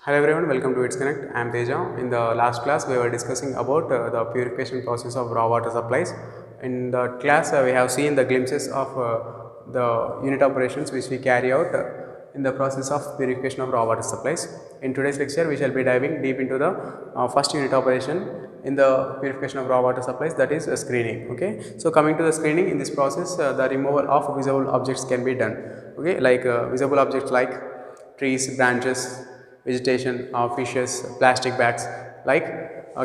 Hello everyone, welcome to It's Connect. I am Teja. In the last class, we were discussing about the purification process of raw water supplies. In the class, we have seen the glimpses of the unit operations which we carry out in the process of purification of raw water supplies. In today's lecture, we shall be diving deep into the first unit operation in the purification of raw water supplies, that is screening. Okay, so coming to the screening, in this process, the removal of visible objects can be done. Okay, like visible objects like trees, branches, vegetation, fishes, plastic bags like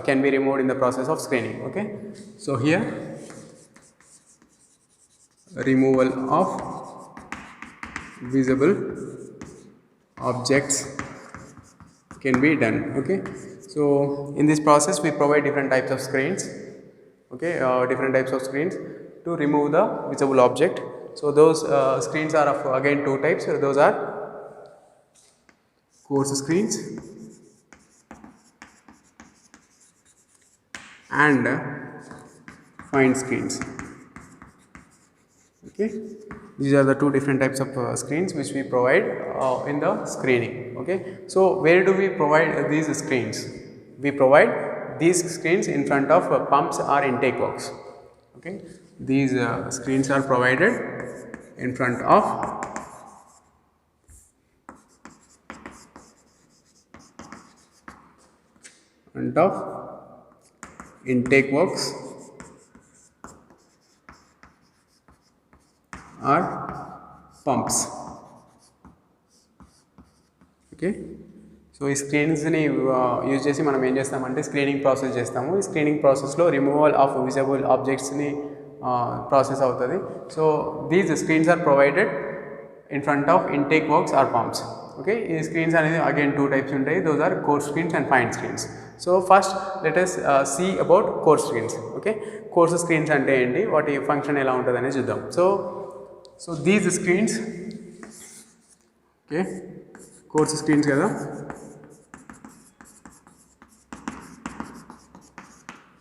can be removed in the process of screening. Okay, so here removal of visible objects can be done. Okay, so in this process we provide different types of screens. Okay, different types of screens to remove the visible object. So those screens are of again two types. Those are coarse screens and fine screens. Okay, these are the two different types of screens which we provide in the screening. Okay, so where do we provide these screens? We provide these screens in front of pumps or intake works. Okay, these screens are provided in front of intake works or pumps. Okay, so ఈ స్క్రీన్స్ని use చేసి మనం ఏం చేస్తామంటే screening process చేస్తాము. ఈ screening ప్రాసెస్లో removal of visible ఆబ్జెక్ట్స్ని process అవుతుంది. So these screens are provided in front of intake works or pumps. Okay, ఈ స్క్రీన్స్ అనేది అగైన్ టూ టైప్స్ ఉంటాయి. Those are coarse screens and fine screens. So first let us see about coarse screens. Okay, coarse screens అంటే ఏంటి, వాటి function ఎలా ఉంటుంది అనేది చూద్దాం. So these screens, okay, coarse screens కదా.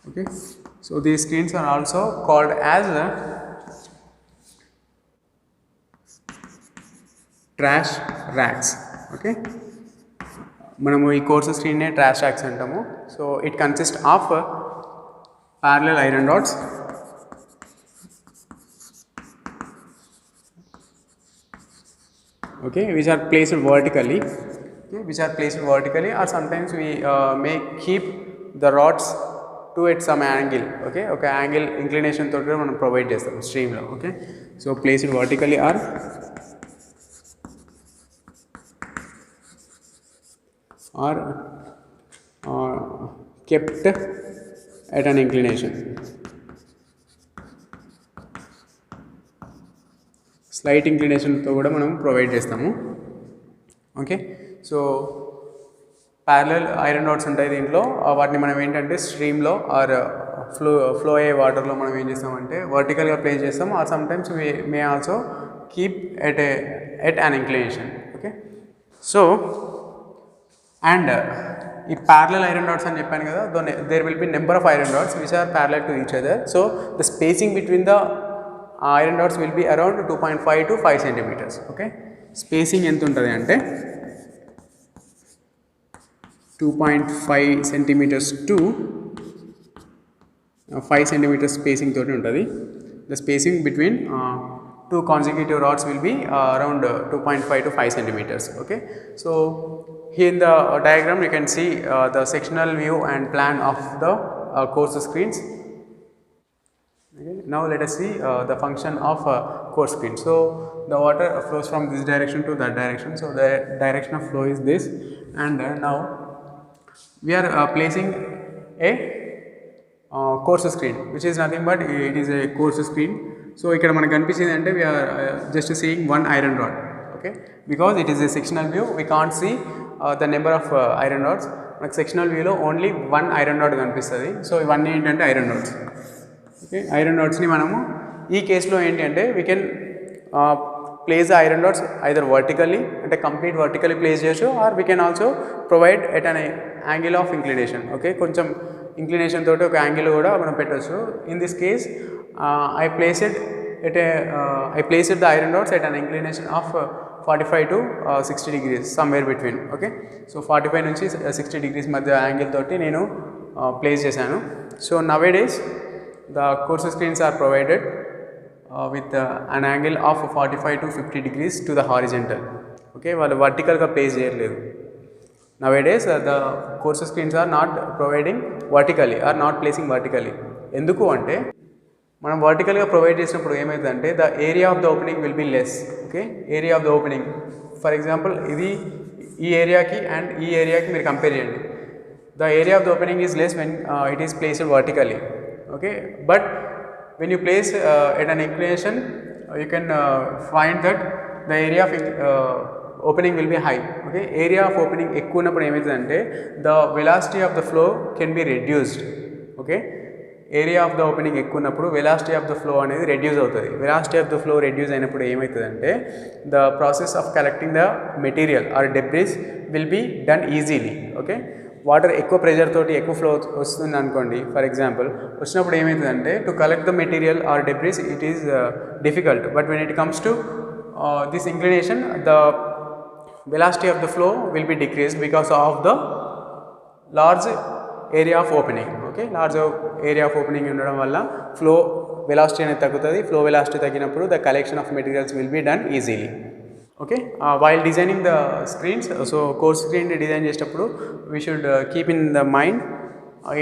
Okay, so these screens are also called as trash racks. Okay, మనము ఈ కోర్స్ స్క్రీన్నే ట్రాష్ ర్యాక్స్ అంటాము. So it consist of parallel iron rods, okay, which are placed vertically. Okay, which are placed vertically, or sometimes we may keep the rods to at some angle. Okay, okay, angle inclination తోటి మనం provide చేస్తాం స్ట్రీమ్లో. Okay, so placed vertically or kept at an inclination, slight ఇంక్లినేషన్తో కూడా మనం provide చేస్తాము. Okay, so parallel iron rods ఉంటాయి దీంట్లో. వాటిని మనం ఏంటంటే స్ట్రీమ్లో ఆర్ ఫ్లో అయ్యే వాటర్లో మనం ఏం చేస్తామంటే వర్టికల్గా ప్లేస్ చేస్తాం, or sometimes we may also keep at an inclination. Okay, so and ఈ ప్యారలల్ ఐరన్ రాడ్స్ అని చెప్పాను కదా, there will be number of iron rods which are parallel to each other. So the spacing between the iron rods will be around 2.5 to 5 centimeters. Okay, spacing ఎంత ఉంటుంది అంటే 2.5 centimeters to 5 centimeters spacing తోటి ఉంటుంది. The spacing between two consecutive rods will be around 2.5 to 5 centimeters. Okay, so here in the diagram you can see the sectional view and plan of the coarse screens. Okay, now let us see the function of coarse screen. So the water flows from this direction to that direction. So the direction of flow is this, and now we are placing a coarse screen, which is nothing but it is a coarse screen. So ఇక్కడ మనకు కనిపించింది అంటే we are just seeing one iron rod. Okay, because it is a sectional view, we can't see the number of iron rods. మనకు sectional వ్యూలో only one iron rod కనిపిస్తుంది. So ఇవన్నీ ఏంటంటే iron rods. Okay, iron రాడ్స్ని మనము ఈ కేసులో ఏంటి అంటే we can place the iron rods either vertically, అంటే కంప్లీట్ వర్టికల్లీ ప్లేస్ చేయొచ్చు, or we can also provide at an angle of inclination. Okay, కొంచెం ఇంక్లినేషన్ తోటి ఒక యాంగిల్ కూడా మనం పెట్టవచ్చు. In this case I placed the iron rods at an inclination of 45 to 60 degrees, somewhere between. Okay, so 45 నుంచి 60 degrees మధ్య angle తోటి నేను ప్లేస్ చేశాను. So nowadays the course screens are provided with an angle of 45 to 50 degrees to the horizontal. Okay, వాళ్ళు వర్టికల్గా place చేయలేదు. Nowadays the course screens are not providing vertically, are not placing vertically. ఎందుకు అంటే మనం వర్టికల్గా provide చేసినప్పుడు ఏమవుతుందంటే the area of the opening will be less. Okay, area of the opening for example ఇది ఈ ఏరియాకి అండ్ ఈ ఏరియాకి మీరు కంపేర్ చేయండి. The area of the opening is less when it is placed vertically. Okay, but when you place at an inclination you can find that the area of opening will be high. Okay, area of opening ఎక్కువ ఉన్నప్పుడు ఏమవుతుందంటే the velocity of the flow can be reduced. Okay, area of the opening ఎక్కువ ఉన్నప్పుడు velocity of the flow అనేది reduce అవుతుంది. Velocity of the flow reduce అయినప్పుడు ఏమవుతుందంటే the process of collecting the material or debris will be done easily. Okay, water ఎక్కువ pressure తోటి ఎక్కువ flow వస్తుంది అనుకోండి ఫర్ ఎగ్జాంపుల్, వచ్చినప్పుడు ఏమవుతుందంటే to collect the material or debris it is difficult. But when it comes to this inclination the velocity of the flow will be decreased because of the large area of opening. Okay, large area of opening ఉండడం వల్ల flow velocity అనేది తగ్గుతుంది. flow velocity తగ్గినప్పుడు the collection of materials will be done easily. Okay, while designing the screens, so course screen design చేసేటప్పుడు we should keep in the mind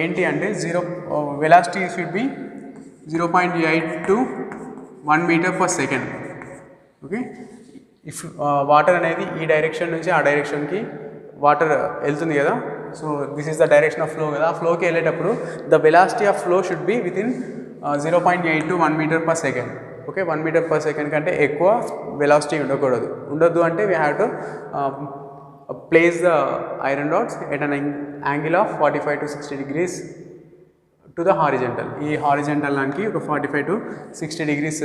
ఏంటి అంటే velocity should be 0.8 to 1 meter per second. Okay, if water అనేది ఈ direction నుంచి ఆ డైరెక్షన్కి water వెళ్తుంది కదా, so this is the direction of flow కదా, ఆ ఫ్లోకి వెళ్ళేటప్పుడు the velocity of flow should be with in 0.8 to 1 meter per second. Okay, 1 meter per second కంటే ఎక్కువ వెలాసిటీ ఉండొద్దు అంటే we have to place the iron rods at an angle of 45 to 60 degrees to the horizontal. ఈ horizontal దానికి ఒక 45 to 60 degrees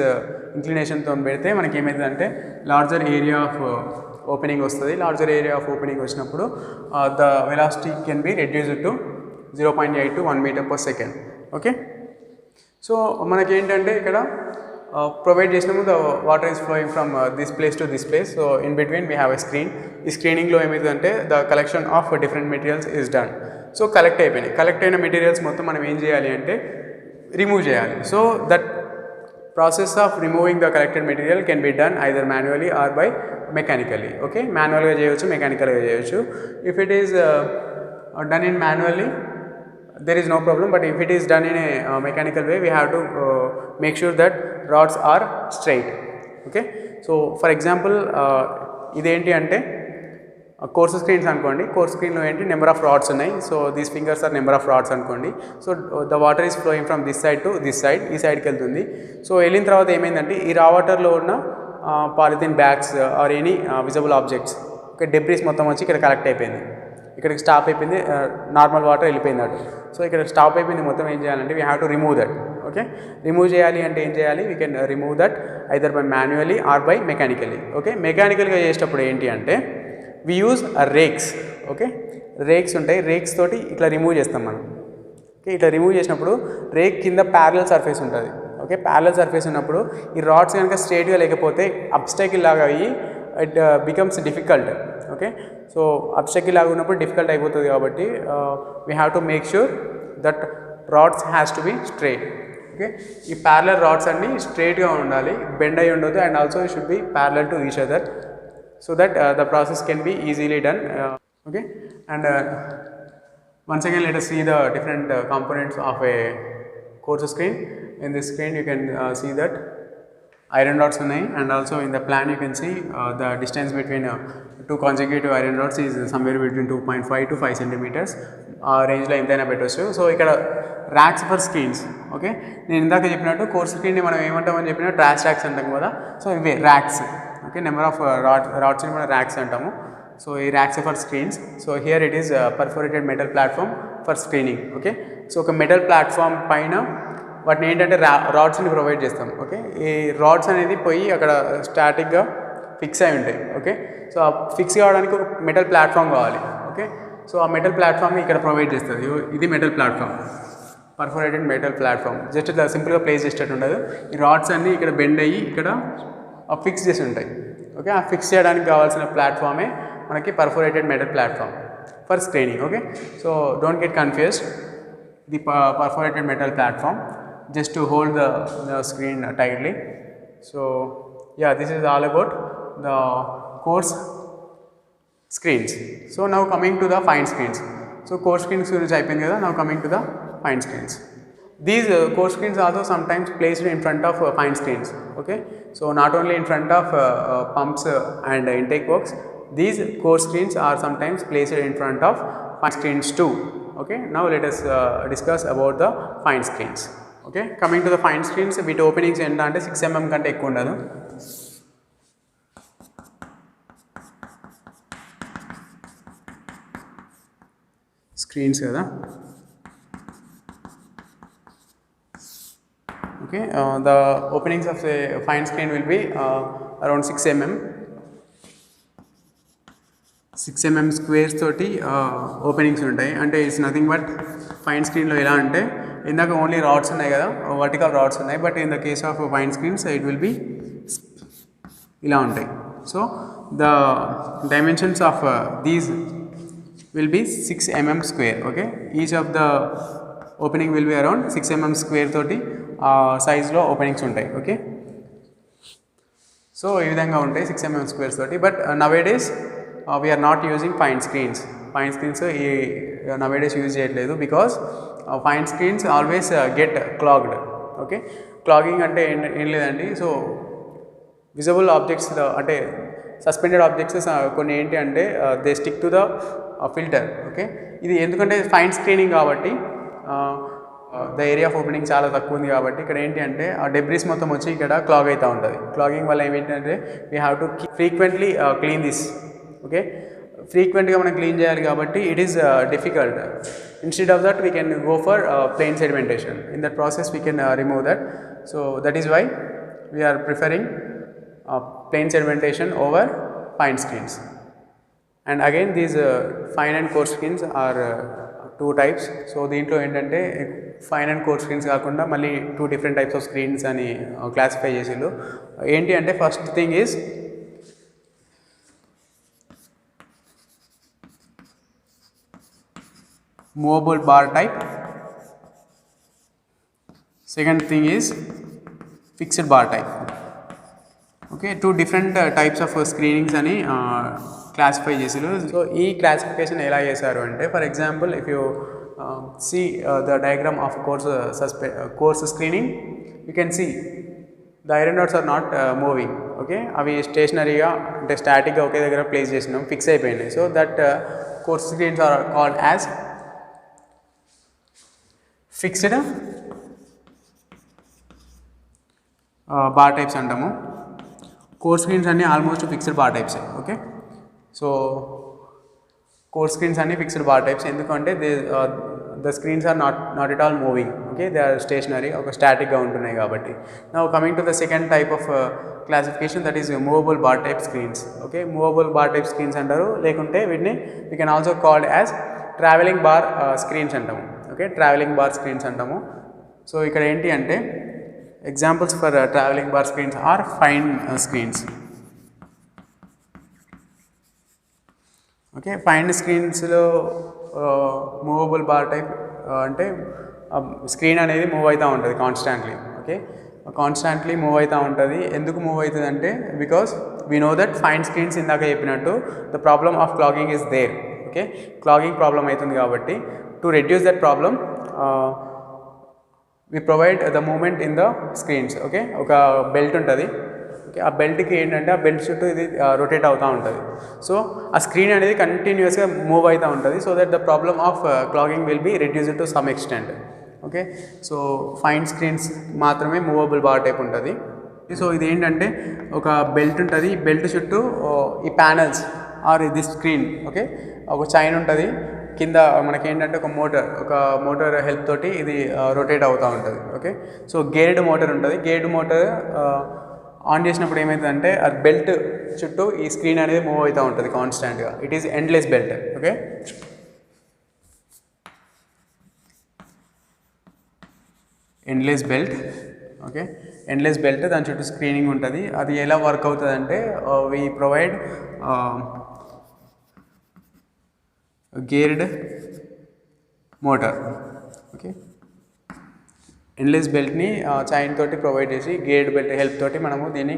ఇంక్లినేషన్తో పెడితే మనకి ఏమవుతుందంటే లార్జర్ ఏరియా ఆఫ్ ఓపెనింగ్ వస్తుంది. లార్జర్ ఏరియా ఆఫ్ ఓపెనింగ్ వచ్చినప్పుడు the velocity can be reduced to 0.8 to 1 meter per second. Okay, so మనకేంటంటే ఇక్కడ ప్రొవైడ్ చేసినాము the water is flowing from this place to this place. So in between we have a screen. ఈ స్క్రీనింగ్లో ఏమవుతుందంటే the collection of different materials is done. So collect అయిపోయినాయి. Collect అయిన materials మొత్తం మనం ఏం చేయాలి అంటే రిమూవ్ చేయాలి. So that process of removing the collected material can be done either manually or by mechanically. Okay, మాన్యువల్గా చేయవచ్చు, మెకానికల్గా చేయవచ్చు. If it is done in manually there is no problem, but if it is done in a mechanical way we have to make sure that rods are straight. Okay, so for example identi ante course screens ankondi, course screen lo enti number of rods unnai, so these fingers are number of rods ankondi. So the water is flowing from this side to this side, ee side ki veltundi. So elin tarvata emaindante ee raw water lo unna polythene bags or any visible objects, okay, debris మొత్తం వచ్చి ఇక్కడ collect అయిపోయింది. ఇక్కడికి stop అయిపోయింది, normal water వెళ్ళిపోయింది అటు. So ఇక్కడ stop అయిపోయింది మొత్తం. ఏం చేయాలంటే we have to remove that. Okay, remove చేయాలి అంటే ఏం చేయాలి, we can remove that either by manually or by mechanically. Okay, మెకానికల్గా చేసేటప్పుడు ఏంటి అంటే we use rakes. Okay, rakes ఉంటాయి, రేక్స్ తోటి ఇట్లా రిమూవ్ చేస్తాం మనం. ఓకే, ఇట్లా రిమూవ్ చేసినప్పుడు రేక్ కింద ప్యారలల్ సర్ఫేస్ ఉంటుంది. ఓకే, ప్యారలల్ సర్ఫేస్ ఉన్నప్పుడు ఈ రాడ్స్ కనుక స్ట్రేట్గా లేకపోతే అబ్స్టాకిల్ లాగా అయ్యి it becomes difficult. Okay, so obstacle లాగా ఉన్నప్పుడు డిఫికల్ట్ అయిపోతుంది కాబట్టి we have to make sure that rods has to be straight. Okay, ఈ ప్యారలల్ రాడ్స్ అన్నీ స్ట్రైట్గా ఉండాలి, బెండ్ అయి ఉండదు, and also should be parallel to each other so that the process can be easily done. Okay, and once again let us see the different components of a course screen. In this screen you can see that iron rods ఉన్నాయి, and also in the plan you can see the distance between two consecutive iron rods is somewhere between 2.5 to 5 centimeters. ఆ రేంజ్లో ఎంతైనా పెట్టవచ్చు. So ఇక్కడ racks for screens. Okay, నేను ఇందాక చెప్పినట్టు course స్క్రీన్ని మనం ఏమంటామని చెప్పినా ట్రాష్ ర్యాక్స్ అంటాం కదా, సో ఇవే ర్యాక్స్. ఓకే, నెంబర్ ఆఫ్ రాడ్స్ని మనం ర్యాక్స్ అంటాము. సో ఈ racks for screens. So here it is perforated metal platform for screening. Okay, so ఒక మెటల్ ప్లాట్ఫామ్ పైన వాటిని ఏంటంటే రాడ్స్ని ప్రొవైడ్ చేస్తాం. ఓకే, ఈ రాడ్స్ అనేది పోయి అక్కడ స్టాటిక్గా ఫిక్స్ అయి ఉంటాయి. ఓకే, సో ఆ ఫిక్స్ కావడానికి ఒక మెటల్ ప్లాట్ఫామ్ కావాలి. ఓకే, సో ఆ మెటల్ ప్లాట్ఫామ్ని ఇక్కడ ప్రొవైడ్ చేస్తుంది. ఇది metal platform, perforated metal platform. Just ఇట్లా సింపుల్గా ప్లేస్ చేసేటట్టు ఉండదు. ఈ రాడ్స్ అన్నీ ఇక్కడ బెండ్ అయ్యి ఇక్కడ ఫిక్స్ చేసి ఉంటాయి. ఓకే ఆ ఫిక్స్ చేయడానికి కావాల్సిన ప్లాట్ఫామే మనకి perforated metal platform for screening. Okay so don't get confused, the perforated metal platform just to hold the screen tightly. So yeah, this is all about the coarse screens. So now coming to the fine screens. So coarse screens guరించి అయిపోయింది కదా, now coming to the fine screens. These coarse screens also sometimes placed in front of fine screens. Okay, so not only in front of pumps and intake works, these coarse screens are sometimes placed in front of fine screens too. Okay, now let us discuss about the fine screens. Okay, coming to the fine screens, bit openings entante 6 mm కంటే ఎక్కువ ఉండదు. Screens కదా. Okay, the openings of a fine screen will be around 6 mm. 6 mm squares తోటి openings ఉంటాయి. అంటే it's nothing but fine స్క్రీన్లో ఎలా అంటే ఇందాక ఓన్లీ రాడ్స్ ఉన్నాయి కదా, వర్టికల్ రాడ్స్ ఉన్నాయి, but in the case of fine screens it will be ఇలా ఉంటాయి. So the dimensions of these will be 6 mm square. Okay, each of the opening will be around 6 mm square తోటి size లో openings ఉంటాయి. Okay so ఈ విధంగా ఉంటాయి 6 mm squares తోటి. But nowadays we are not using fine screens. Fine screens ఈ nowadays use చేయట్లేదు, because fine screens always get clogged. Okay, clogging అంటే ఏం లేదండి. సో విజిబుల్ ఆబ్జెక్ట్స్ అంటే సస్పెండెడ్ ఆబ్జెక్ట్స్ కొన్ని ఏంటి అంటే they stick to the filter. Okay, ఇది ఎందుకంటే ఫైన్ స్క్రీనింగ్ కాబట్టి ద ఏరియా ఆఫ్ ఓపెనింగ్ చాలా తక్కువ ఉంది కాబట్టి ఇక్కడ ఏంటి అంటే ఆ డెబ్రిస్ మొత్తం వచ్చి ఇక్కడ క్లాగ్ అవుతూ ఉంటుంది. క్లాగింగ్ వల్ల ఏమిటంటే we have to frequently clean this. Okay, ఫ్రీక్వెంట్గా మనం క్లీన్ చేయాలి కాబట్టి it is difficult. Instead of that we can go for plain sedimentation. In that process we can remove that. So that is why we are preferring plain sedimentation over fine screens. And again these fine and coarse screens are two types. So దీంట్లో ఏంటంటే fine and course screens కాకుండా మళ్ళీ 2 different types of screens అని classify చేసిళ్ళు. ఏంటి అంటే first thing is movable bar type. Second thing is fixed bar type. Okay, 2 different types of screenings అని classify చేసారు. సో ఈ క్లాసిఫికేషన్ ఎలా చేశారు అంటే, for example if you see the diagram of coarse screening, you can see the iron rods are not moving. Okay, అవి స్టేషనరీగా అంటే స్టాటిక్గా ఒకే దగ్గర ప్లేస్ చేసినాం, ఫిక్స్ అయిపోయినాయి. So that coarse screens are called as fixed bar types అంటాము. Coarse screens అన్నీ almost fixed bar types. Okay, so coarse screens అన్నీ fixed bar types ఎందుకంటే the screens are not at all moving. Okay, they are stationary, ఒక స్టాటిక్గా ఉంటున్నాయి కాబట్టి. Now coming to the second type of classification, that is movable bar type screens. Okay, movable bar type screens అంటారు, లేకుంటే వీటిని we can also called as travelling bar screens అంటాము. Okay, travelling bar screens అంటాము. So ఇక్కడ ఏంటి అంటే examples for traveling bar screens are fine screens. Okay, fine screens లో movable bar type అంటే స్క్రీన్ అనేది మూవ్ అవుతూ ఉంటుంది కాన్స్టాంట్లీ. ఓకే, కాన్స్టాంట్లీ మూవ్ అవుతూ ఉంటుంది. ఎందుకు మూవ్ అవుతుంది అంటే because we know that fine screens ఇందాక చెప్పినట్టు the problem of clogging is there. Okay, clogging problem అవుతుంది కాబట్టి to reduce that problem we provide the movement in the screens. Okay, ఒక బెల్ట్ ఉంటుంది. ఓకే, ఆ బెల్ట్కి ఏంటంటే ఆ బెల్ట్ చుట్టూ ఇది రొటేట్ అవుతూ ఉంటుంది. సో ఆ స్క్రీన్ అనేది కంటిన్యూస్గా మూవ్ అవుతూ ఉంటుంది. So that the problem of clogging will be reduced to some extent. Okay, so fine screens మాత్రమే మూవబుల్ బార్ టైప్ ఉంటుంది. సో ఇది ఏంటంటే ఒక బెల్ట్ ఉంటుంది, బెల్ట్ చుట్టూ ఈ panels or this screen. Okay, ఒక చైన్ ఉంటుంది, కింద మనకేంటంటే ఒక మోటార్ హెల్ప్ తోటి ఇది రొటేట్ అవుతూ ఉంటుంది. ఓకే, సో గేర్డ్ మోటార్ ఉంటుంది. గేర్డ్ మోటార్ ఆన్ చేసినప్పుడు ఏమవుతుందంటే ఆ బెల్ట్ చుట్టూ ఈ స్క్రీన్ అనేది మూవ్ అవుతూ ఉంటుంది కాన్స్టాంట్గా. It is endless belt. Okay, endless belt. Okay endless belt దాని చుట్టూ స్క్రీనింగ్ ఉంటుంది. అది ఎలా వర్క్ అవుతుంది అంటే we provide geared motor. Okay endless బెల్ట్ని చైన్ తోటి ప్రొవైడ్ చేసి గేర్డ్ బెల్ట్ హెల్ప్ తోటి మనము దీన్ని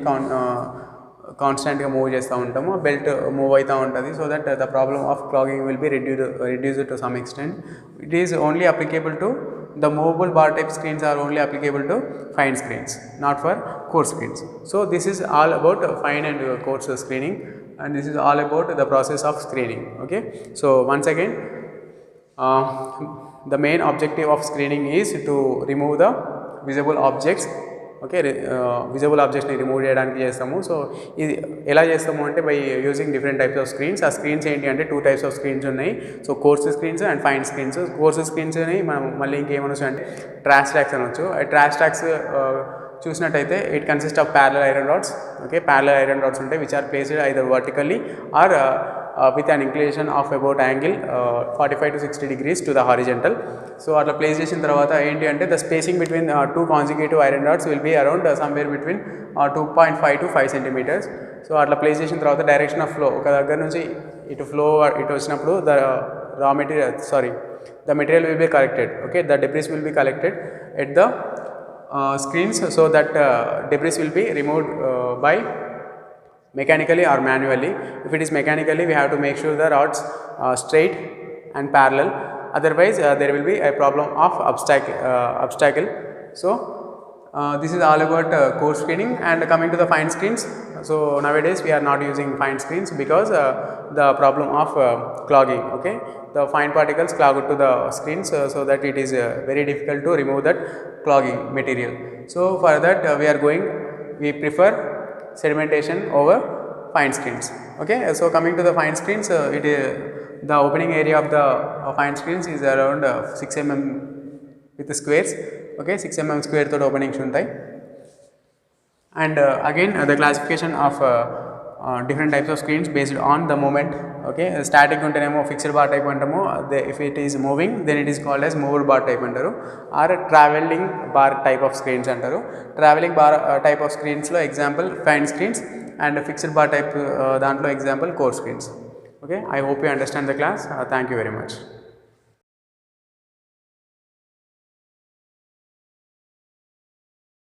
కాన్స్టెంట్గా మూవ్ చేస్తూ ఉంటాము. బెల్ట్ మూవ్ అవుతూ ఉంటుంది. So that the problem of clogging will B reduced to some extent. It is only applicable to the movable bar type screens are only applicable to fine screens, not for coarse screens. So this is all about fine and coarse screening, and this is all about the process of screening. Okay, so once again, the main objective of screening is to remove the visible objects. Okay visible ఆబ్జెక్ట్స్ని remove చేయడానికి చేస్తాము. So ఇది ఎలా చేస్తాము అంటే by using different types of screens. ఆ screens ఏంటి అంటే 2 types ఆఫ్ స్క్రీన్స్ ఉన్నాయి. So coarse screens and fine screens. Coarse స్క్రీన్స్ని మనం మళ్ళీ ఇంకేమనొచ్చు అంటే ట్రాష్ ట్రాక్స్ అనొచ్చు. ట్రాష్ ట్రాక్స్ చూసినట్టయితే it consist of parallel iron rods. Okay parallel iron rods ఉంటాయి which are placed either vertically or with an inclination of about angle 45 to 60 degrees to the horizontal. So atla place చేసిన తర్వాత ఏంటి అంటే the spacing between 2 consecutive iron rods will be around somewhere between 2.5 to 5 centimeters. So అట్లా place చేసిన తర్వాత direction of flow ఒక దగ్గర నుంచి ఇటు ఫ్లో ఇటు వచ్చినప్పుడు the material will be collected. Okay, the debris will be collected at the screens so that debris will be removed by mechanically or manually. If it is mechanically, we have to make sure the rods are straight and parallel, otherwise there will be a problem of obstacle. So this is all about coarse screening. And coming to the fine screens, so nowadays we are not using fine screens because the problem of clogging. Okay, the fine particles clog to the screens, so that it is very difficult to remove that clogging material. So for that we prefer sedimentation over fine screens. Okay, so coming to the fine screens, the opening area of the fine screens is around 6 mm with the squares. Okay, 6 mm square tho openings untai. And again the classification of different types of screens based on the moment. Okay, static untenemo fixed bar type antamo. If it is moving, then it is called as movable bar type antaru, or traveling bar type of screens antaru. Traveling bar type of screens lo example fine screens, and fixed bar type dantlo example coarse screens. Okay, I hope you understand the class. Thank you very much.